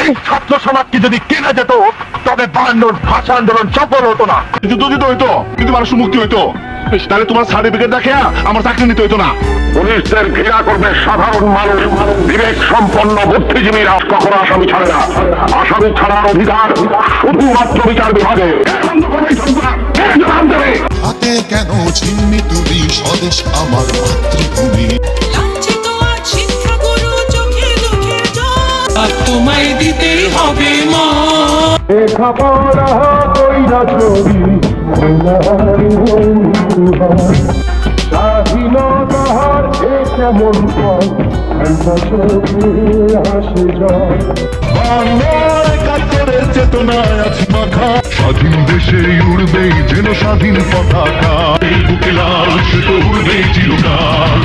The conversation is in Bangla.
এই ছাত্র সমাজকে যদি কেনা যেত তবে 52 ভাষা আন্দোলন সফল হতো না। যুদ্ধ যুদ্ধ হইতো, কিন্তু মানুষ মুক্তি হইতো। তাহলে তোমার সার্টিফিকেট দেখে আমার চাকরি নিতে হইতো না। পুলিশদের ঘৃণা করবে সাধারণ মানুষ, বিবেক সম্পন্ন বুদ্ধিজীবীরা কখনো আসামি ছাড়ে না। আসামি ছাড়ার অধিকার শুধুমাত্র বিচার বিভাগে। হাতে কেন ছিন্নি তুলি স্বদেশ আমার মাতৃভূমি। তোমায় দিতেই হবে মা। স্বাধীনতার কেমন চেতনায় আছি মাখা, স্বাধীন দেশে উড়বেই যেন স্বাধীন পতাকা, বুকে লাল সে তো উড়বেই চিরকাল।